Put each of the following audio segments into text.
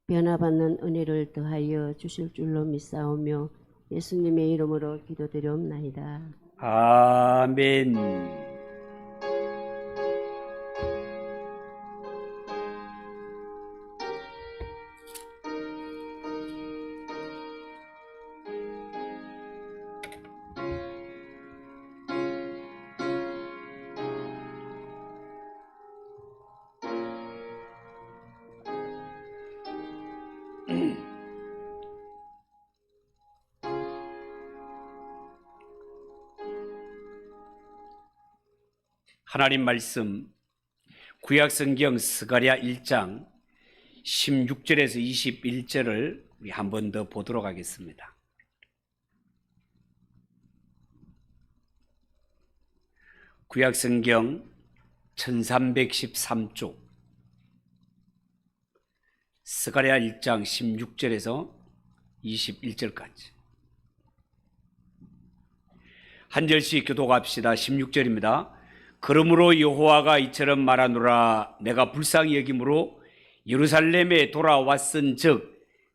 변화받는 은혜를 더하여 주실 줄로 믿사오며 예수님의 이름으로 기도드리옵나이다. 아멘. 하나님 말씀 구약성경 스가랴 1장 16절에서 21절을 우리 한 번 더 보도록 하겠습니다. 구약성경 1313쪽 스가랴 1장 16절에서 21절까지 한 절씩 교독합시다. 16절입니다. 그러므로 여호와가 이처럼 말하노라. 내가 불쌍히 여김으로 예루살렘에 돌아왔은즉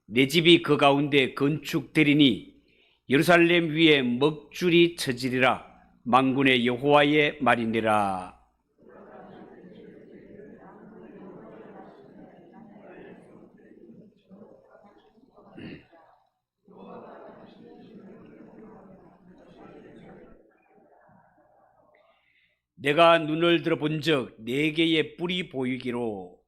내 집이 그 가운데 건축되리니 예루살렘 위에 먹줄이 쳐지리라. 만군의 여호와의 말이니라. 내가 눈을 들어본즉 네 개의 뿔이 보이기로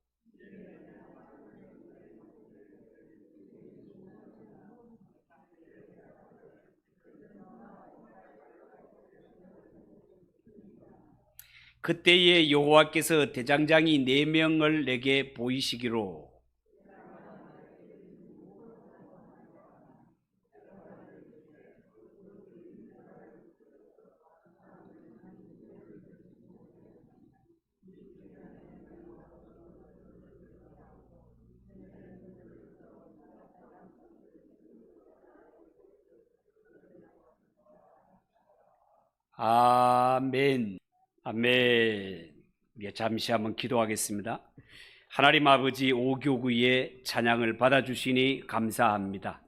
그때에 여호와께서 대장장이 4명을 내게 보이시기로 아멘. 아멘. 우리 잠시 한번 기도하겠습니다. 하나님 아버지, 오교구의 찬양을 받아주시니 감사합니다.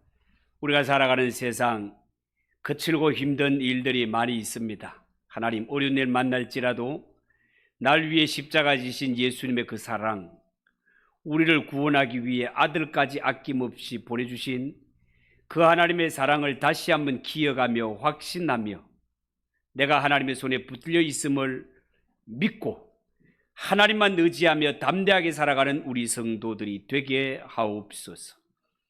우리가 살아가는 세상 거칠고 힘든 일들이 많이 있습니다. 하나님, 어려운 일 만날지라도 날 위해 십자가 지신 예수님의 그 사랑, 우리를 구원하기 위해 아들까지 아낌없이 보내주신 그 하나님의 사랑을 다시 한번 기억하며 확신하며 내가 하나님의 손에 붙들려 있음을 믿고 하나님만 의지하며 담대하게 살아가는 우리 성도들이 되게 하옵소서.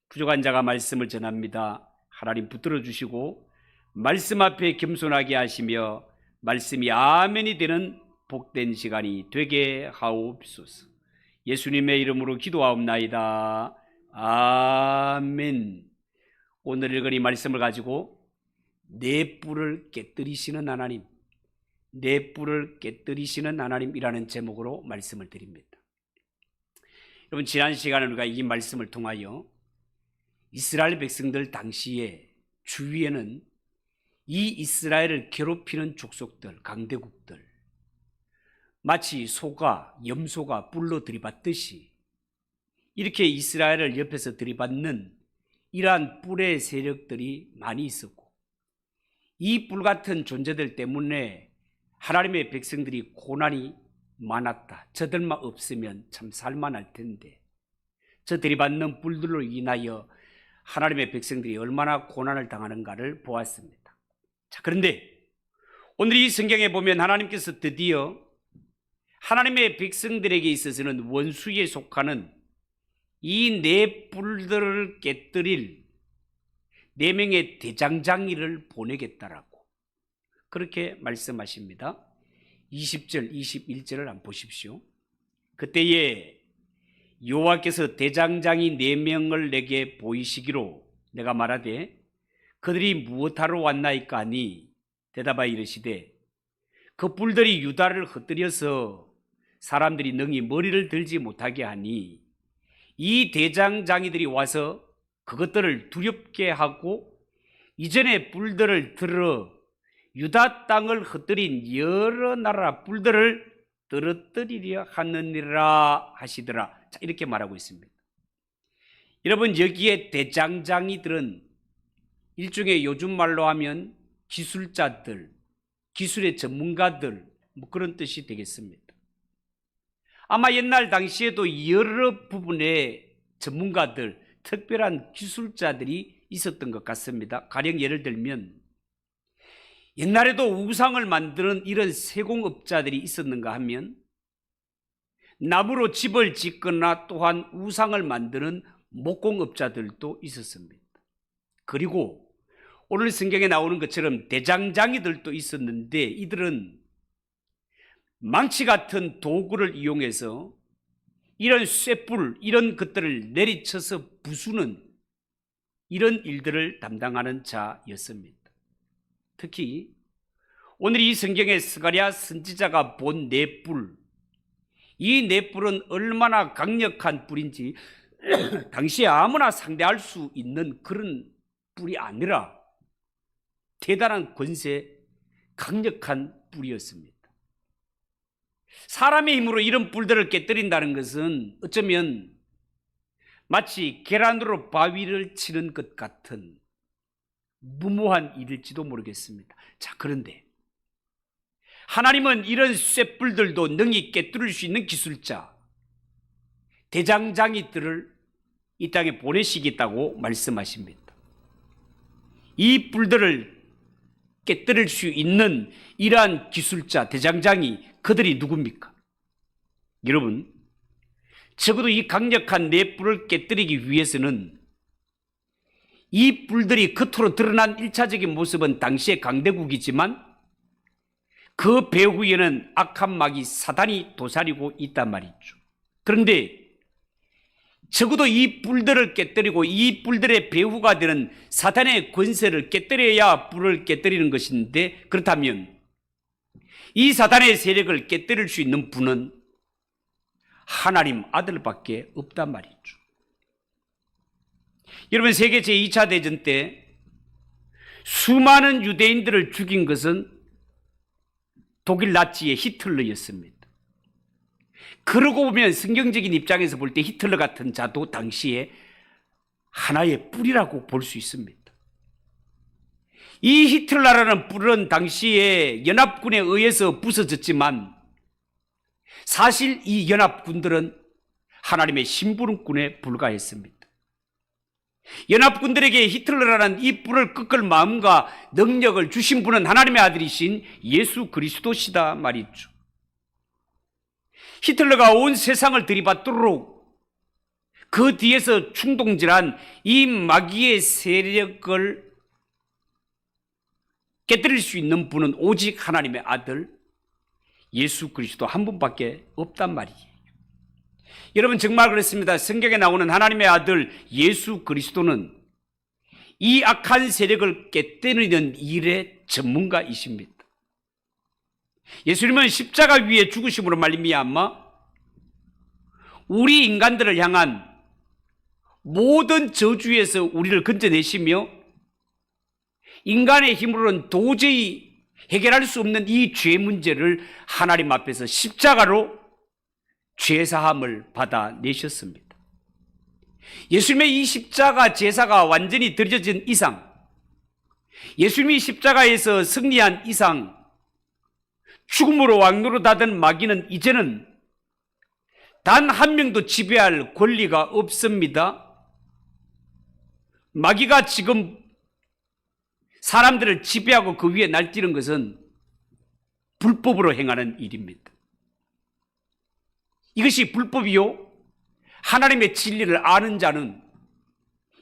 부족한 자가 말씀을 전합니다. 하나님 붙들어 주시고 말씀 앞에 겸손하게 하시며 말씀이 아멘이 되는 복된 시간이 되게 하옵소서. 예수님의 이름으로 기도하옵나이다. 아멘. 오늘 읽은 이 말씀을 가지고 내 뿔을 깨뜨리시는 하나님, 내 뿔을 깨뜨리시는 하나님이라는 제목으로 말씀을 드립니다. 여러분, 지난 시간에 우리가 이 말씀을 통하여 이스라엘 백성들 당시에 주위에는 이 이스라엘을 괴롭히는 족속들, 강대국들, 마치 소가 염소가 뿔로 들이받듯이 이렇게 이스라엘을 옆에서 들이받는 이러한 뿔의 세력들이 많이 있었고, 이 뿔 같은 존재들 때문에 하나님의 백성들이 고난이 많았다. 저들만 없으면 참 살만할 텐데 저 들이받는 뿔들로 인하여 하나님의 백성들이 얼마나 고난을 당하는가를 보았습니다. 자, 그런데 오늘 이 성경에 보면 하나님께서 드디어 하나님의 백성들에게 있어서는 원수에 속하는 이 네 뿔들을 깨뜨릴 4명의 대장장이를 보내겠다라고 그렇게 말씀하십니다. 20절, 21절을 한번 보십시오. 그때에 여호와께서 대장장이 4명을 내게 보이시기로 내가 말하되 그들이 무엇하러 왔나이까 하니 대답하여 이르시되 그 뿔들이 유다를 흩뜨려서 사람들이 능히 머리를 들지 못하게 하니 이 대장장이들이 와서 그것들을 두렵게 하고 이전에 뿔들을 들어 유다 땅을 흩뜨린 여러 나라 뿔들을 떨어뜨리려 하느니라 하시더라. 자, 이렇게 말하고 있습니다. 여러분, 여기에 대장장이들은 일종의 요즘 말로 하면 기술자들, 기술의 전문가들, 뭐 그런 뜻이 되겠습니다. 아마 옛날 당시에도 여러 부분의 전문가들, 특별한 기술자들이 있었던 것 같습니다. 가령 예를 들면 옛날에도 우상을 만드는 이런 세공업자들이 있었는가 하면 나무로 집을 짓거나 또한 우상을 만드는 목공업자들도 있었습니다. 그리고 오늘 성경에 나오는 것처럼 대장장이들도 있었는데 이들은 망치 같은 도구를 이용해서 이런 쇠뿔, 이런 것들을 내리쳐서 부수는 이런 일들을 담당하는 자였습니다. 특히 오늘 이 성경에 스가랴 선지자가 본 넷불, 이 넷불은 얼마나 강력한 뿔인지 당시에 아무나 상대할 수 있는 그런 뿔이 아니라 대단한 권세, 강력한 뿔이었습니다. 사람의 힘으로 이런 뿔들을 깨뜨린다는 것은 어쩌면 마치 계란으로 바위를 치는 것 같은 무모한 일일지도 모르겠습니다. 자, 그런데 하나님은 이런 쇠뿔들도 능히 깨뜨릴 수 있는 기술자, 대장장이들을 이 땅에 보내시겠다고 말씀하십니다. 이 뿔들을 깨뜨릴 수 있는 이러한 기술자, 대장장이, 그들이 누굽니까? 여러분, 적어도 이 강력한 네 뿔을 깨뜨리기 위해서는 이 뿔들이 겉으로 드러난 1차적인 모습은 당시의 강대국이지만 그 배후에는 악한 마귀 사단이 도사리고 있단 말이죠. 그런데 적어도 이 뿔들을 깨뜨리고 이 뿔들의 배후가 되는 사탄의 권세를 깨뜨려야 뿔을 깨뜨리는 것인데, 그렇다면 이 사탄의 세력을 깨뜨릴 수 있는 분은 하나님 아들밖에 없단 말이죠. 여러분, 세계 제2차 대전 때 수많은 유대인들을 죽인 것은 독일 나치의 히틀러였습니다. 그러고 보면 성경적인 입장에서 볼 때 히틀러 같은 자도 당시에 하나의 뿔이라고 볼 수 있습니다. 이 히틀러라는 뿔은 당시에 연합군에 의해서 부서졌지만 사실 이 연합군들은 하나님의 심부름꾼에 불과했습니다. 연합군들에게 히틀러라는 이 뿔을 꺾을 마음과 능력을 주신 분은 하나님의 아들이신 예수 그리스도시다 말이죠. 히틀러가 온 세상을 들이받도록 그 뒤에서 충동질한 이 마귀의 세력을 깨뜨릴 수 있는 분은 오직 하나님의 아들 예수 그리스도 한 분밖에 없단 말이에요. 여러분, 정말 그렇습니다. 성경에 나오는 하나님의 아들 예수 그리스도는 이 악한 세력을 깨뜨리는 일의 전문가이십니다. 예수님은 십자가 위에 죽으심으로 말미암아 우리 인간들을 향한 모든 저주에서 우리를 건져내시며 인간의 힘으로는 도저히 해결할 수 없는 이 죄 문제를 하나님 앞에서 십자가로 죄사함을 받아내셨습니다. 예수님의 이 십자가 제사가 완전히 드려진 이상, 예수님이 십자가에서 승리한 이상, 죽음으로 왕노로 닫은 마귀는 이제는 단 한 명도 지배할 권리가 없습니다. 마귀가 지금 사람들을 지배하고 그 위에 날뛰는 것은 불법으로 행하는 일입니다. 이것이 불법이요, 하나님의 진리를 아는 자는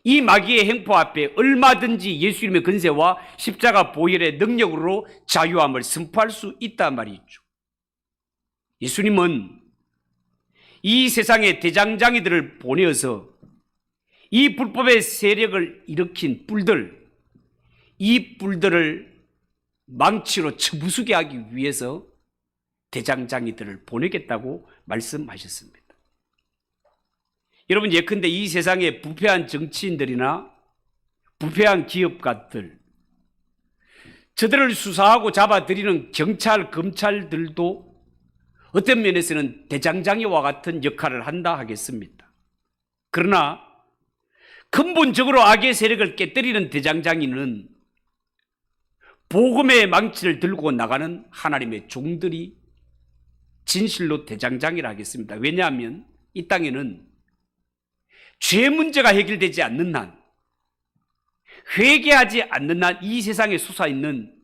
이 마귀의 행포 앞에 얼마든지 예수님의 권세와 십자가 보혈의 능력으로 자유함을 선포할 수 있단 말이죠. 예수님은 이 세상의 대장장이들을 보내어서 이 불법의 세력을 일으킨 뿔들, 이 뿔들을 망치로 쳐부수게 하기 위해서 대장장이들을 보내겠다고 말씀하셨습니다. 여러분, 예컨대 이 세상의 부패한 정치인들이나 부패한 기업가들, 저들을 수사하고 잡아들이는 경찰, 검찰들도 어떤 면에서는 대장장이와 같은 역할을 한다 하겠습니다. 그러나 근본적으로 악의 세력을 깨뜨리는 대장장이는 복음의 망치를 들고 나가는 하나님의 종들이 진실로 대장장이라 하겠습니다. 왜냐하면 이 땅에는 죄 문제가 해결되지 않는 한, 회개하지 않는 한 이 세상에 솟아있는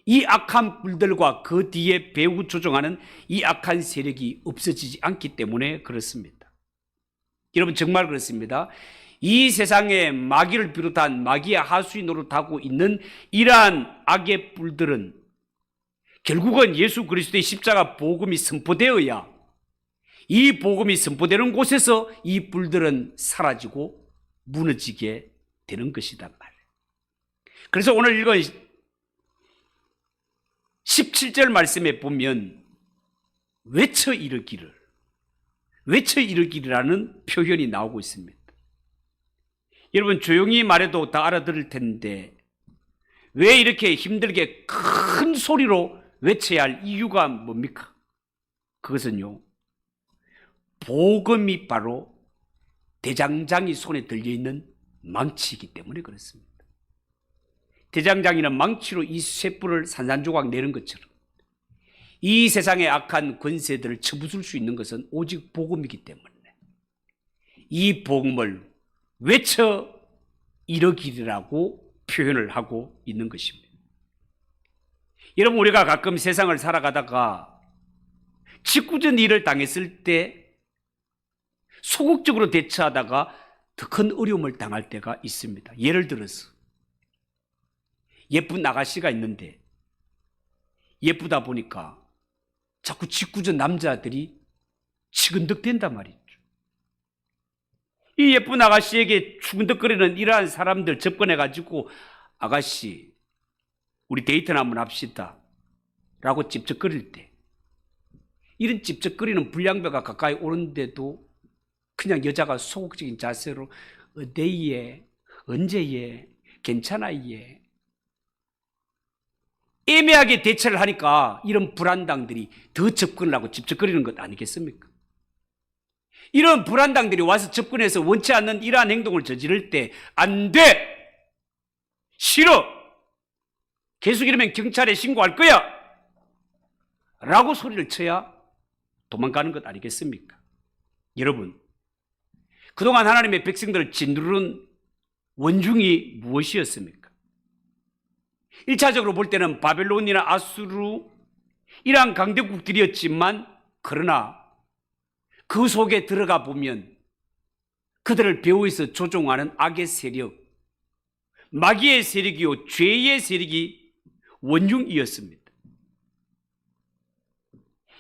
이 악한 뿔들과 그 뒤에 배후 조종하는 이 악한 세력이 없어지지 않기 때문에 그렇습니다. 여러분, 정말 그렇습니다. 이 세상에 마귀를 비롯한 마귀의 하수인 노릇하고 있는 이러한 악의 뿔들은 결국은 예수 그리스도의 십자가 복음이 선포되어야, 이 복음이 선포되는 곳에서 이 뿔들은 사라지고 무너지게 되는 것이단 말이에요. 그래서 오늘 읽은 17절 말씀에 보면 외쳐 이르기라는 표현이 나오고 있습니다. 여러분, 조용히 말해도 다 알아들을 텐데 왜 이렇게 힘들게 큰 소리로 외쳐야 할 이유가 뭡니까? 그것은요, 복음이 바로 대장장이 손에 들려있는 망치이기 때문에 그렇습니다. 대장장이는 망치로 이 쇠뿔을 산산조각 내는 것처럼 이 세상의 악한 권세들을 쳐부술 수 있는 것은 오직 복음이기 때문에 이 복음을 외쳐 이르기라고 표현을 하고 있는 것입니다. 여러분, 우리가 가끔 세상을 살아가다가 짓궂은 일을 당했을 때 소극적으로 대처하다가 더 큰 어려움을 당할 때가 있습니다. 예를 들어서 예쁜 아가씨가 있는데 예쁘다 보니까 자꾸 짓궂은 남자들이 치근덕댄단 말이죠. 이 예쁜 아가씨에게 추근덕거리는 이러한 사람들 접근해가지고 아가씨, 우리 데이트나 한번 합시다 라고 찝쩍거릴 때, 이런 찝쩍거리는 불량배가 가까이 오는데도 그냥 여자가 소극적인 자세로 어때예, 언제예, 괜찮아예, 애매하게 대처를 하니까 이런 불안당들이 더 접근을 하고 찝쩍거리는 것 아니겠습니까? 이런 불안당들이 와서 접근해서 원치 않는 이러한 행동을 저지를 때 안 돼! 싫어! 계속 이러면 경찰에 신고할 거야! 라고 소리를 쳐야 도망가는 것 아니겠습니까? 여러분, 그동안 하나님의 백성들을 짓누르는 원중이 무엇이었습니까? 1차적으로 볼 때는 바벨론이나 아수르 이러한 강대국들이었지만, 그러나 그 속에 들어가 보면 그들을 배후에서 조종하는 악의 세력, 마귀의 세력이요 죄의 세력이 원흉이었습니다.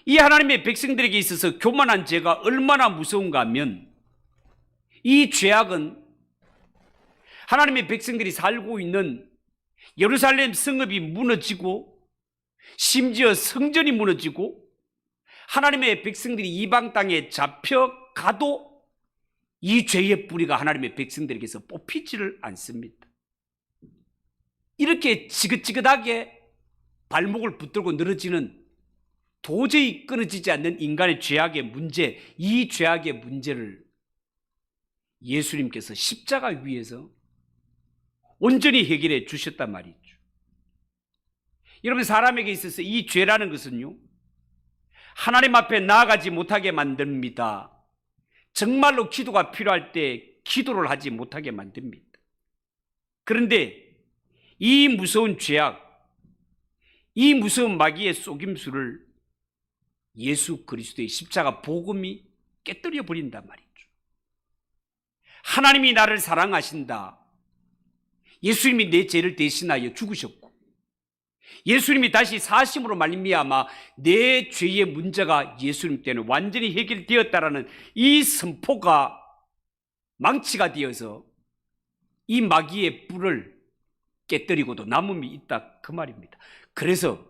이 하나님의 백성들에게 있어서 교만한 죄가 얼마나 무서운가 하면, 이 죄악은 하나님의 백성들이 살고 있는 예루살렘 성읍이 무너지고 심지어 성전이 무너지고 하나님의 백성들이 이방 땅에 잡혀가도 이 죄의 뿌리가 하나님의 백성들에게서 뽑히지를 않습니다. 이렇게 지긋지긋하게 발목을 붙들고 늘어지는 도저히 끊어지지 않는 인간의 죄악의 문제, 이 죄악의 문제를 예수님께서 십자가 위에서 온전히 해결해 주셨단 말이죠. 여러분, 사람에게 있어서 이 죄라는 것은요, 하나님 앞에 나아가지 못하게 만듭니다. 정말로 기도가 필요할 때 기도를 하지 못하게 만듭니다. 그런데 이 무서운 죄악, 이 무서운 마귀의 속임수를 예수 그리스도의 십자가 복음이 깨뜨려 버린단 말이죠. 하나님이 나를 사랑하신다. 예수님이 내 죄를 대신하여 죽으셨고, 예수님이 다시 사심으로 말미암아 내 죄의 문제가 예수님 때문에 완전히 해결되었다라는 이 선포가 망치가 되어서 이 마귀의 뿔을 깨뜨리고도 남음이 있다, 그 말입니다. 그래서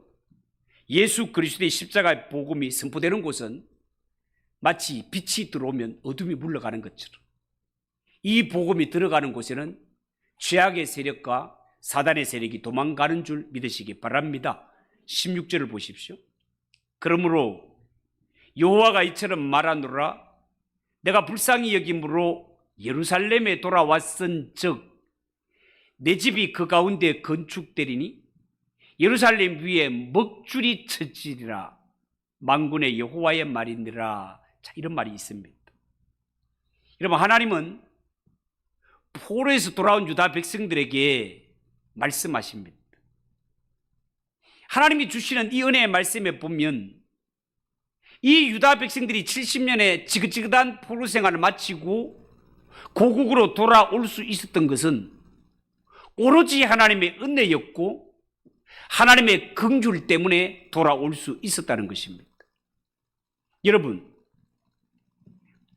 예수 그리스도의 십자가의 복음이 선포되는 곳은 마치 빛이 들어오면 어둠이 물러가는 것처럼, 이 복음이 들어가는 곳에는 죄악의 세력과 사단의 세력이 도망가는 줄 믿으시기 바랍니다. 16절을 보십시오. 그러므로 여호와가 이처럼 말하노라. 내가 불쌍히 여김으로 예루살렘에 돌아왔은즉 내 집이 그 가운데 건축되리니 예루살렘 위에 먹줄이 쳐지리라. 만군의 여호와의 말이니라. 자, 이런 말이 있습니다. 여러분, 하나님은 포로에서 돌아온 유다 백성들에게 말씀하십니다. 하나님이 주시는 이 은혜의 말씀에 보면 이 유다 백성들이 70년의 지긋지긋한 포로 생활을 마치고 고국으로 돌아올 수 있었던 것은 오로지 하나님의 은혜였고 하나님의 긍휼 때문에 돌아올 수 있었다는 것입니다. 여러분,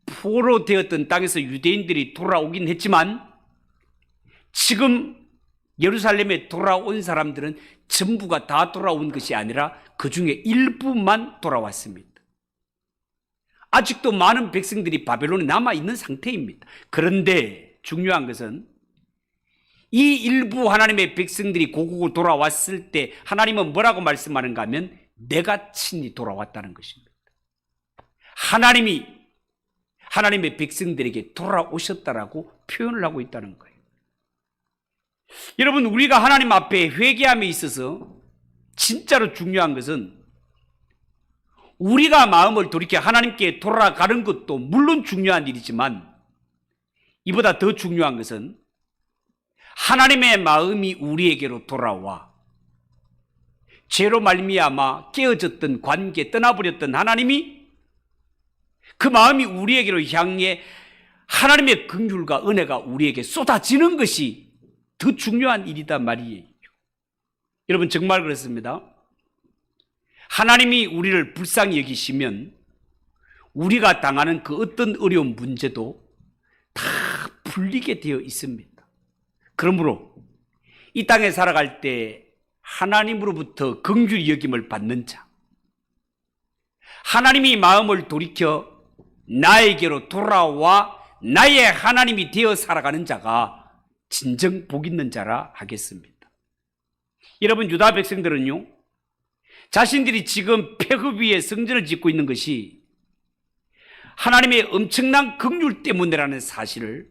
포로 되었던 땅에서 유대인들이 돌아오긴 했지만 지금 예루살렘에 돌아온 사람들은 전부가 다 돌아온 것이 아니라 그 중에 일부만 돌아왔습니다. 아직도 많은 백성들이 바벨론에 남아있는 상태입니다. 그런데 중요한 것은 이 일부 하나님의 백성들이 고국으로 돌아왔을 때 하나님은 뭐라고 말씀하는가 하면 내가 친히 돌아왔다는 것입니다. 하나님이 하나님의 백성들에게 돌아오셨다라고 표현을 하고 있다는 거예요. 여러분, 우리가 하나님 앞에 회개함에 있어서 진짜로 중요한 것은 우리가 마음을 돌이켜 하나님께 돌아가는 것도 물론 중요한 일이지만 이보다 더 중요한 것은 하나님의 마음이 우리에게로 돌아와 죄로 말미암아 깨어졌던 관계, 떠나버렸던 하나님이 그 마음이 우리에게로 향해 하나님의 긍휼과 은혜가 우리에게 쏟아지는 것이 더 중요한 일이다 말이에요. 여러분, 정말 그렇습니다. 하나님이 우리를 불쌍히 여기시면 우리가 당하는 그 어떤 어려운 문제도 다 풀리게 되어 있습니다. 그러므로 이 땅에 살아갈 때 하나님으로부터 긍휼히 여김을 받는 자, 하나님이 마음을 돌이켜 나에게로 돌아와 나의 하나님이 되어 살아가는 자가 진정 복 있는 자라 하겠습니다. 여러분, 유다 백성들은요, 자신들이 지금 폐허 위에 성전을 짓고 있는 것이 하나님의 엄청난 긍휼 때문이라는 사실을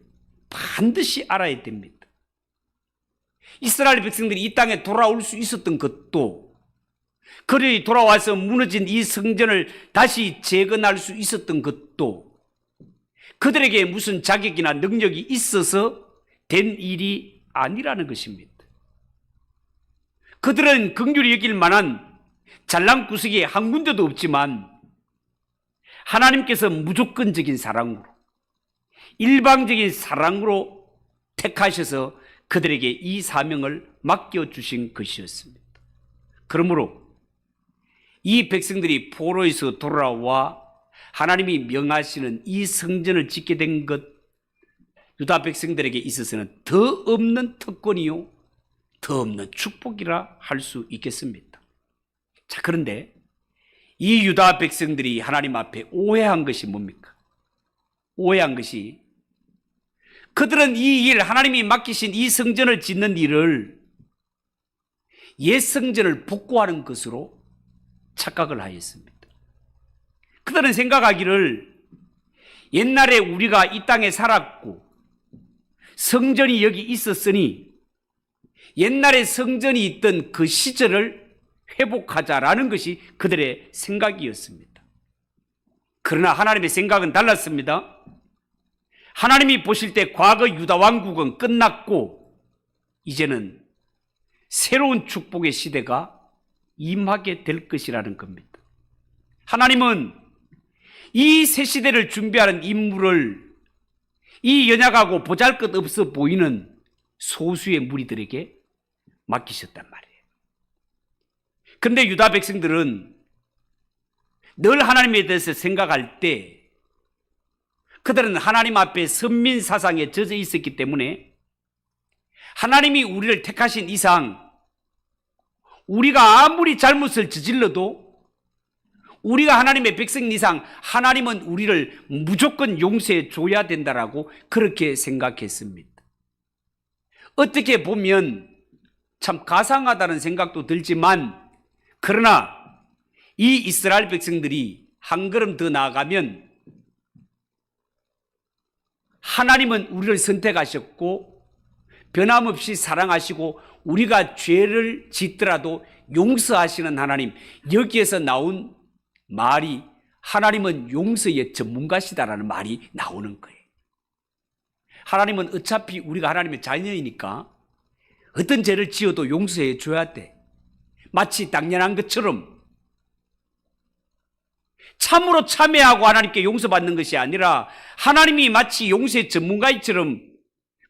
반드시 알아야 됩니다. 이스라엘 백성들이 이 땅에 돌아올 수 있었던 것도, 그들이 돌아와서 무너진 이 성전을 다시 재건할 수 있었던 것도 그들에게 무슨 자격이나 능력이 있어서 된 일이 아니라는 것입니다. 그들은 긍휼히 여길 만한 잘난 구석이 한 군데도 없지만 하나님께서 무조건적인 사랑으로, 일방적인 사랑으로 택하셔서 그들에게 이 사명을 맡겨주신 것이었습니다. 그러므로 이 백성들이 포로에서 돌아와 하나님이 명하시는 이 성전을 짓게 된 것, 유다 백성들에게 있어서는 더 없는 특권이요, 더 없는 축복이라 할 수 있겠습니다. 자, 그런데 이 유다 백성들이 하나님 앞에 오해한 것이 뭡니까? 오해한 것이 그들은 이 일, 하나님이 맡기신 이 성전을 짓는 일을 옛 성전을 복구하는 것으로 착각을 하였습니다. 그들은 생각하기를 옛날에 우리가 이 땅에 살았고 성전이 여기 있었으니 옛날에 성전이 있던 그 시절을 회복하자라는 것이 그들의 생각이었습니다. 그러나 하나님의 생각은 달랐습니다. 하나님이 보실 때 과거 유다 왕국은 끝났고 이제는 새로운 축복의 시대가 임하게 될 것이라는 겁니다. 하나님은 이 새 시대를 준비하는 임무를 이 연약하고 보잘것없어 보이는 소수의 무리들에게 맡기셨단 말이에요. 그런데 유다 백성들은 늘 하나님에 대해서 생각할 때 그들은 하나님 앞에 선민 사상에 젖어 있었기 때문에 하나님이 우리를 택하신 이상 우리가 아무리 잘못을 저질러도 우리가 하나님의 백성 이상 하나님은 우리를 무조건 용서해 줘야 된다라고 그렇게 생각했습니다. 어떻게 보면 참 가상하다는 생각도 들지만 그러나 이 이스라엘 백성들이 한 걸음 더 나아가면 하나님은 우리를 선택하셨고 변함없이 사랑하시고 우리가 죄를 짓더라도 용서하시는 하나님, 여기에서 나온 말이 하나님은 용서의 전문가시다라는 말이 나오는 거예요. 하나님은 어차피 우리가 하나님의 자녀이니까 어떤 죄를 지어도 용서해 줘야 돼. 마치 당연한 것처럼. 참으로 참회하고 하나님께 용서받는 것이 아니라 하나님이 마치 용서의 전문가처럼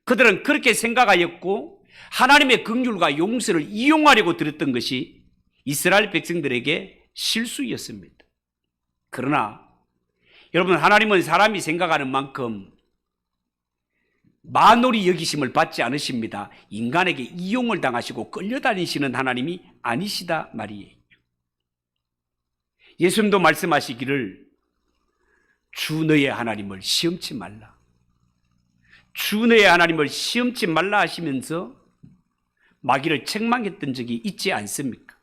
그들은 그렇게 생각하였고 하나님의 긍휼과 용서를 이용하려고 들었던 것이 이스라엘 백성들에게 실수였습니다. 그러나 여러분, 하나님은 사람이 생각하는 만큼 만홀히 여기심을 받지 않으십니다. 인간에게 이용을 당하시고 끌려다니시는 하나님이 아니시다 말이에요. 예수님도 말씀하시기를 주 너의 하나님을 시험치 말라. 주 너의 하나님을 시험치 말라 하시면서 마귀를 책망했던 적이 있지 않습니까?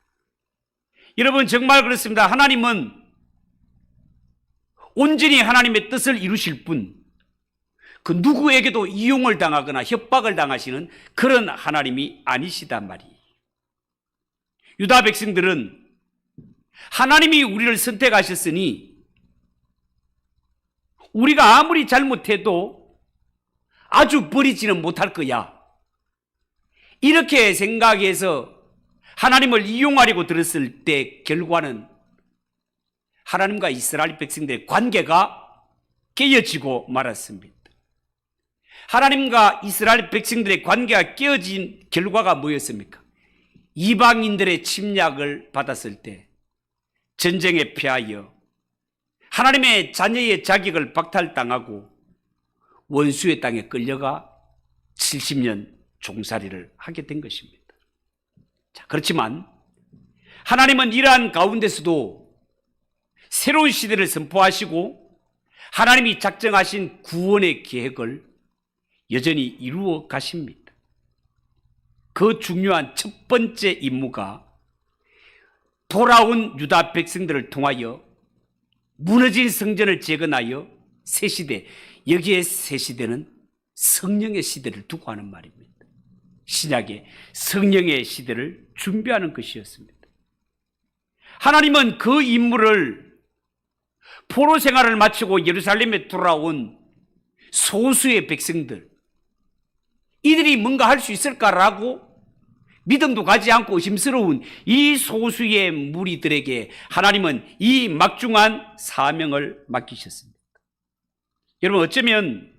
여러분, 정말 그렇습니다. 하나님은 온전히 하나님의 뜻을 이루실 뿐 그 누구에게도 이용을 당하거나 협박을 당하시는 그런 하나님이 아니시단 말이에요. 유다 백성들은 하나님이 우리를 선택하셨으니 우리가 아무리 잘못해도 아주 버리지는 못할 거야, 이렇게 생각해서 하나님을 이용하려고 들었을 때 결과는 하나님과 이스라엘 백성들의 관계가 깨어지고 말았습니다. 하나님과 이스라엘 백성들의 관계가 깨어진 결과가 뭐였습니까? 이방인들의 침략을 받았을 때 전쟁에 패하여 하나님의 자녀의 자격을 박탈당하고 원수의 땅에 끌려가 70년 종살이를 하게 된 것입니다. 자, 그렇지만 하나님은 이러한 가운데서도 새로운 시대를 선포하시고 하나님이 작정하신 구원의 계획을 여전히 이루어 가십니다. 그 중요한 첫 번째 임무가 돌아온 유다 백성들을 통하여 무너진 성전을 재건하여 새 시대, 여기에 새 시대는 성령의 시대를 두고 하는 말입니다. 신약의 성령의 시대를 준비하는 것이었습니다. 하나님은 그 임무를 포로 생활을 마치고 예루살렘에 돌아온 소수의 백성들, 이들이 뭔가 할 수 있을까라고 믿음도 가지 않고 의심스러운 이 소수의 무리들에게 하나님은 이 막중한 사명을 맡기셨습니다. 여러분, 어쩌면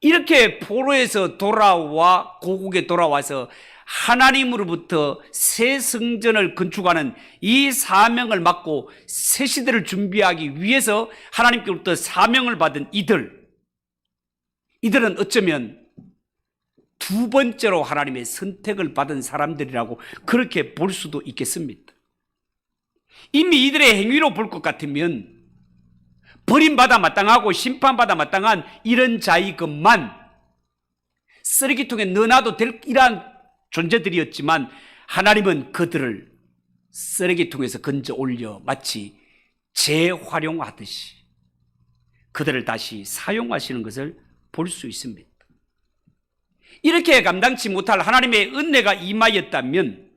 이렇게 포로에서 돌아와 고국에 돌아와서 하나님으로부터 새 성전을 건축하는 이 사명을 맡고 새 시대를 준비하기 위해서 하나님께로부터 사명을 받은 이들은 어쩌면 두 번째로 하나님의 선택을 받은 사람들이라고 그렇게 볼 수도 있겠습니다. 이미 이들의 행위로 볼 것 같으면 버림받아 마땅하고 심판받아 마땅한 이런 자이건만 쓰레기통에 넣어놔도 될 이러한 존재들이었지만 하나님은 그들을 쓰레기통에서 건져 올려 마치 재활용하듯이 그들을 다시 사용하시는 것을 볼 수 있습니다. 이렇게 감당치 못할 하나님의 은혜가 임하였다면,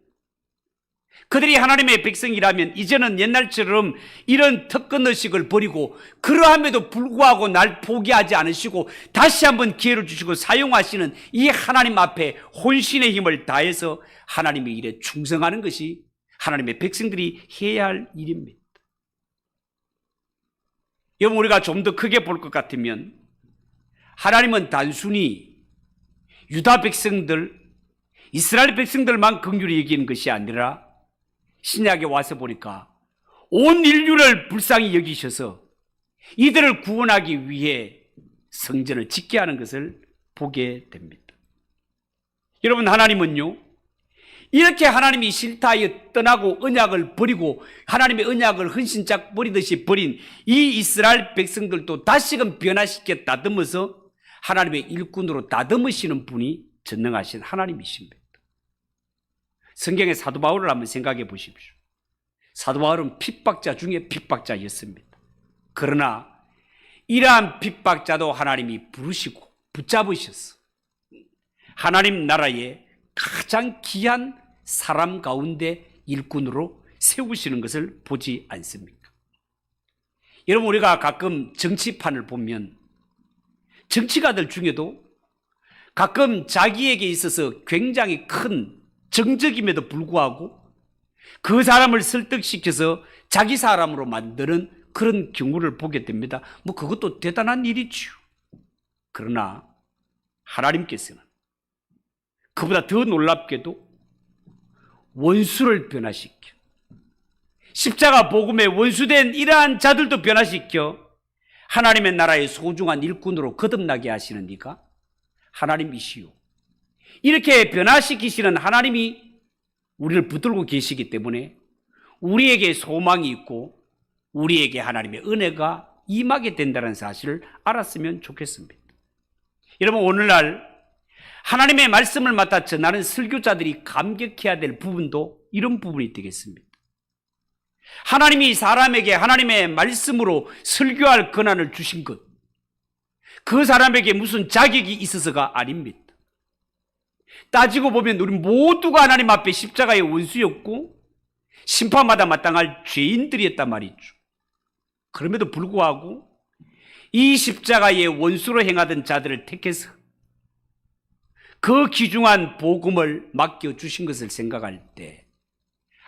그들이 하나님의 백성이라면 이제는 옛날처럼 이런 특권의식을 버리고 그러함에도 불구하고 날 포기하지 않으시고 다시 한번 기회를 주시고 사용하시는 이 하나님 앞에 혼신의 힘을 다해서 하나님의 일에 충성하는 것이 하나님의 백성들이 해야 할 일입니다. 여러분, 우리가 좀 더 크게 볼 것 같으면 하나님은 단순히 유다 백성들, 이스라엘 백성들만 긍휼히 여기는 것이 아니라 신약에 와서 보니까 온 인류를 불쌍히 여기셔서 이들을 구원하기 위해 성전을 짓게 하는 것을 보게 됩니다. 여러분, 하나님은요, 이렇게 하나님이 싫다 하여 떠나고 언약을 버리고 하나님의 언약을 헌신짝 버리듯이 버린 이 이스라엘 백성들도 다시금 변화시켜 다듬어서 하나님의 일꾼으로 다듬으시는 분이 전능하신 하나님이십니다. 성경의 사도 바울을 한번 생각해 보십시오. 사도 바울은 핍박자 중에 핍박자였습니다. 그러나 이러한 핍박자도 하나님이 부르시고 붙잡으셨어. 하나님 나라의 가장 귀한 사람 가운데 일꾼으로 세우시는 것을 보지 않습니까? 여러분, 우리가 가끔 정치판을 보면 정치가들 중에도 가끔 자기에게 있어서 굉장히 큰 정적임에도 불구하고 그 사람을 설득시켜서 자기 사람으로 만드는 그런 경우를 보게 됩니다. 뭐 그것도 대단한 일이죠. 그러나 하나님께서는 그보다 더 놀랍게도 원수를 변화시켜 십자가 복음에 원수된 이러한 자들도 변화시켜 하나님의 나라의 소중한 일꾼으로 거듭나게 하시는 이가 하나님이시요. 이렇게 변화시키시는 하나님이 우리를 붙들고 계시기 때문에 우리에게 소망이 있고 우리에게 하나님의 은혜가 임하게 된다는 사실을 알았으면 좋겠습니다. 여러분, 오늘날 하나님의 말씀을 맡아 전하는 설교자들이 감격해야 될 부분도 이런 부분이 되겠습니다. 하나님이 사람에게 하나님의 말씀으로 설교할 권한을 주신 것, 그 사람에게 무슨 자격이 있어서가 아닙니다. 따지고 보면 우리 모두가 하나님 앞에 십자가의 원수였고 심판마다 마땅할 죄인들이었단 말이죠. 그럼에도 불구하고 이 십자가의 원수로 행하던 자들을 택해서 그 귀중한 복음을 맡겨주신 것을 생각할 때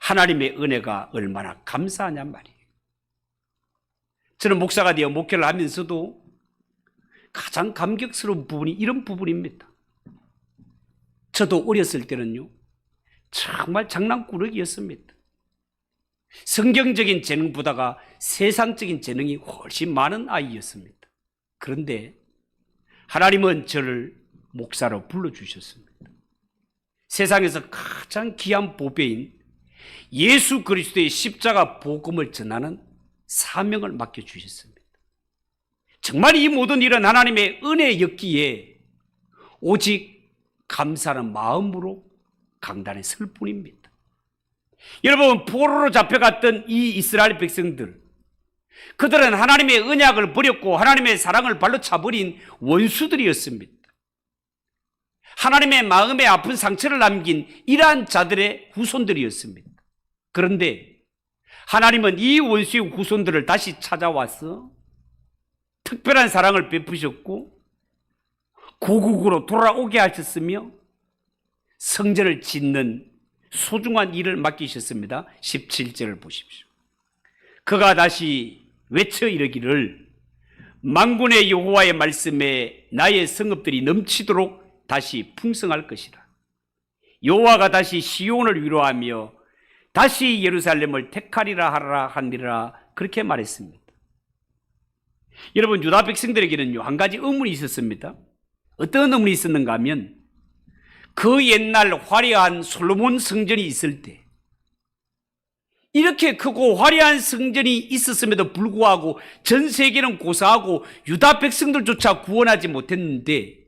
하나님의 은혜가 얼마나 감사하냔 말이에요. 저는 목사가 되어 목회를 하면서도 가장 감격스러운 부분이 이런 부분입니다. 저도 어렸을 때는요, 정말 장난꾸러기였습니다. 성경적인 재능보다가 세상적인 재능이 훨씬 많은 아이였습니다. 그런데 하나님은 저를 목사로 불러주셨습니다. 세상에서 가장 귀한 보배인 예수 그리스도의 십자가 복음을 전하는 사명을 맡겨주셨습니다. 정말 이 모든 일은 하나님의 은혜였기에 오직 감사하는 마음으로 강단에 설 뿐입니다. 여러분, 포로로 잡혀갔던 이 이스라엘 백성들, 그들은 하나님의 언약을 버렸고 하나님의 사랑을 발로 차버린 원수들이었습니다. 하나님의 마음에 아픈 상처를 남긴 이러한 자들의 후손들이었습니다. 그런데 하나님은 이 원수의 후손들을 다시 찾아와서 특별한 사랑을 베푸셨고 고국으로 돌아오게 하셨으며 성전을 짓는 소중한 일을 맡기셨습니다. 17절을 보십시오. 그가 다시 외쳐 이르기를 만군의 여호와의 말씀에 나의 성읍들이 넘치도록 다시 풍성할 것이라. 여호와가 다시 시온을 위로하며 다시 예루살렘을 택하리라 하라 하니라, 그렇게 말했습니다. 여러분, 유다 백성들에게는요, 한 가지 의문이 있었습니다. 어떤 의문이 있었는가 하면 그 옛날 화려한 솔로몬 성전이 있을 때 이렇게 크고 화려한 성전이 있었음에도 불구하고 전 세계는 고사하고 유다 백성들조차 구원하지 못했는데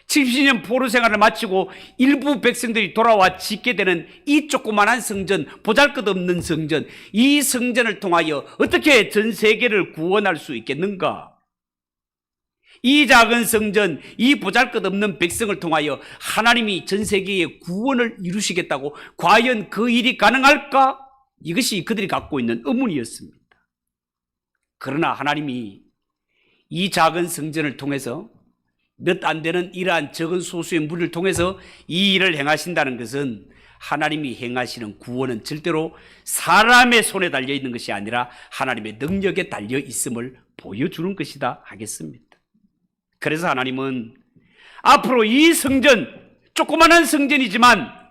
70년 포로 생활을 마치고 일부 백성들이 돌아와 짓게 되는 이 조그만한 성전, 보잘것없는 성전, 이 성전을 통하여 어떻게 전 세계를 구원할 수 있겠는가? 이 작은 성전, 이 보잘것없는 백성을 통하여 하나님이 전 세계의 구원을 이루시겠다고 과연 그 일이 가능할까? 이것이 그들이 갖고 있는 의문이었습니다. 그러나 하나님이 이 작은 성전을 통해서 몇 안 되는 이러한 적은 소수의 무리를 통해서 이 일을 행하신다는 것은 하나님이 행하시는 구원은 절대로 사람의 손에 달려 있는 것이 아니라 하나님의 능력에 달려 있음을 보여주는 것이다 하겠습니다. 그래서 하나님은 앞으로 이 성전, 조그마한 성전이지만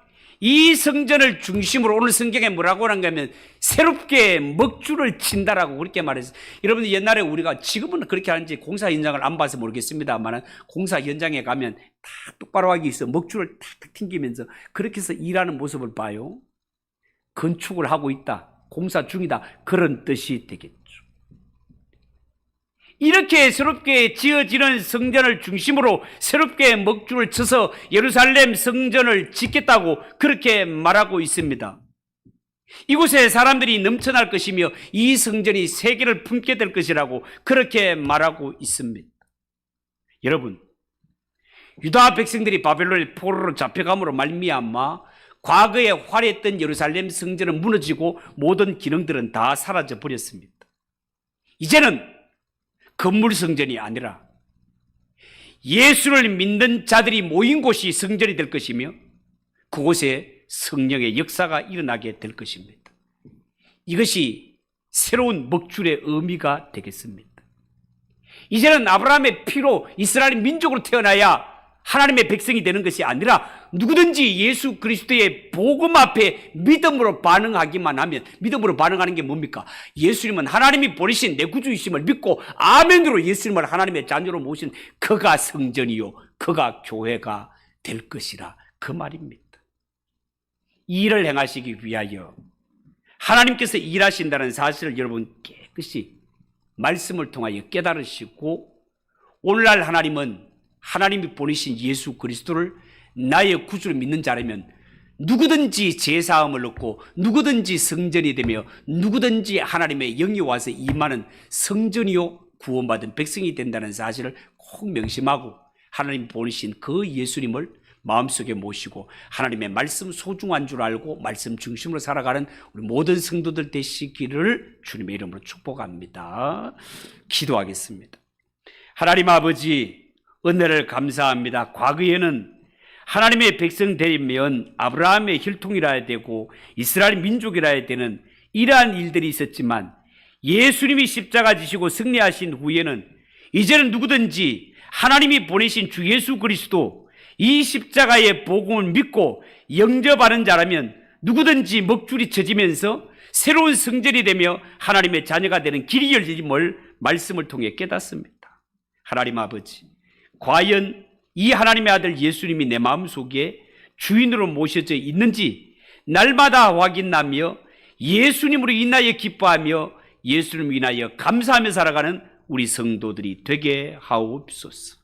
이 성전을 중심으로 오늘 성경에 뭐라고 하는가 하면 새롭게 먹줄을 친다라고 그렇게 말했어요. 여러분, 옛날에 우리가, 지금은 그렇게 하는지 공사 현장을 안 봐서 모르겠습니다만 공사 현장에 가면 다 똑바로 하기 위해서 먹줄을 탁탁 튕기면서 그렇게 해서 일하는 모습을 봐요. 건축을 하고 있다, 공사 중이다, 그런 뜻이 되겠죠. 이렇게 새롭게 지어지는 성전을 중심으로 새롭게 먹줄을 쳐서 예루살렘 성전을 짓겠다고 그렇게 말하고 있습니다. 이곳에 사람들이 넘쳐날 것이며 이 성전이 세계를 품게 될 것이라고 그렇게 말하고 있습니다. 여러분, 유다 백성들이 바벨론의 포로로 잡혀감으로 말미암아 과거에 화려했던 예루살렘 성전은 무너지고 모든 기능들은 다 사라져 버렸습니다. 이제는 건물 성전이 아니라 예수를 믿는 자들이 모인 곳이 성전이 될 것이며 그곳에 성령의 역사가 일어나게 될 것입니다. 이것이 새로운 먹줄의 의미가 되겠습니다. 이제는 아브라함의 피로 이스라엘 민족으로 태어나야 하나님의 백성이 되는 것이 아니라 누구든지 예수 그리스도의 복음 앞에 믿음으로 반응하기만 하면, 믿음으로 반응하는 게 뭡니까? 예수님은 하나님이 보내신 내 구주이심을 믿고 아멘으로 예수님을 하나님의 자녀로 모신 그가 성전이요 그가 교회가 될 것이라, 그 말입니다. 이 일을 행하시기 위하여 하나님께서 일하신다는 사실을 여러분 깨끗이 말씀을 통하여 깨달으시고, 오늘날 하나님은 하나님이 보내신 예수 그리스도를 나의 구주로 믿는 자라면 누구든지 제사함을 얻고 누구든지 성전이 되며 누구든지 하나님의 영이 와서 임하는 성전이요 구원받은 백성이 된다는 사실을 꼭 명심하고 하나님 보내신 그 예수님을 마음속에 모시고 하나님의 말씀 소중한 줄 알고 말씀 중심으로 살아가는 우리 모든 성도들 되시기를 주님의 이름으로 축복합니다. 기도하겠습니다. 하나님 아버지, 은혜를 감사합니다. 과거에는 하나님의 백성 되면 아브라함의 혈통이라야 되고 이스라엘 민족이라야 되는 이러한 일들이 있었지만 예수님이 십자가 지시고 승리하신 후에는 이제는 누구든지 하나님이 보내신 주 예수 그리스도 이 십자가의 복음을 믿고 영접하는 자라면 누구든지 먹줄이 쳐지면서 새로운 성전이 되며 하나님의 자녀가 되는 길이 열림을 말씀을 통해 깨닫습니다. 하나님 아버지, 과연 이 하나님의 아들 예수님이 내 마음속에 주인으로 모셔져 있는지 날마다 확인하며 예수님으로 인하여 기뻐하며 예수님으로 인하여 감사하며 살아가는 우리 성도들이 되게 하옵소서.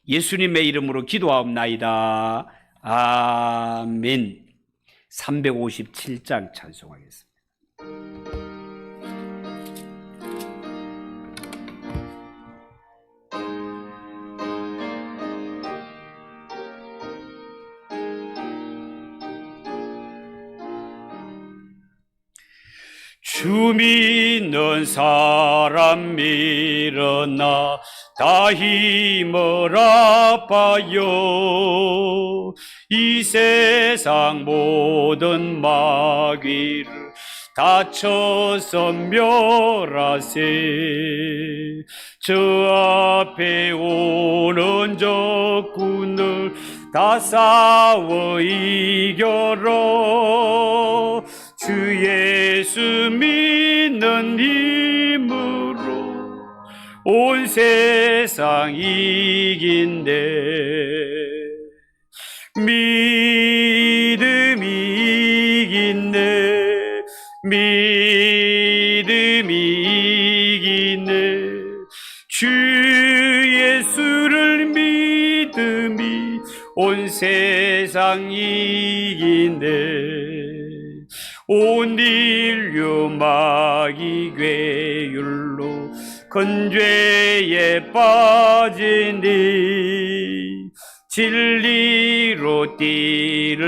예수님의 이름으로 기도하옵나이다. 아멘. 357장 찬송하겠습니다. 주 믿는 사람 일어나 다 힘을 합하여 이 세상 모든 마귀를 다쳐서 멸하세. 저 앞에 오는 적군을 다 싸워 이겨라. 주 예수 믿는 힘으로 온 세상 이긴대. 믿음이 이긴대. 믿음이 이긴대. 주 예수를 믿음이 온 세상 이긴대. 온 인류 마귀 괴율로 건죄에 빠지니 진리로 뛰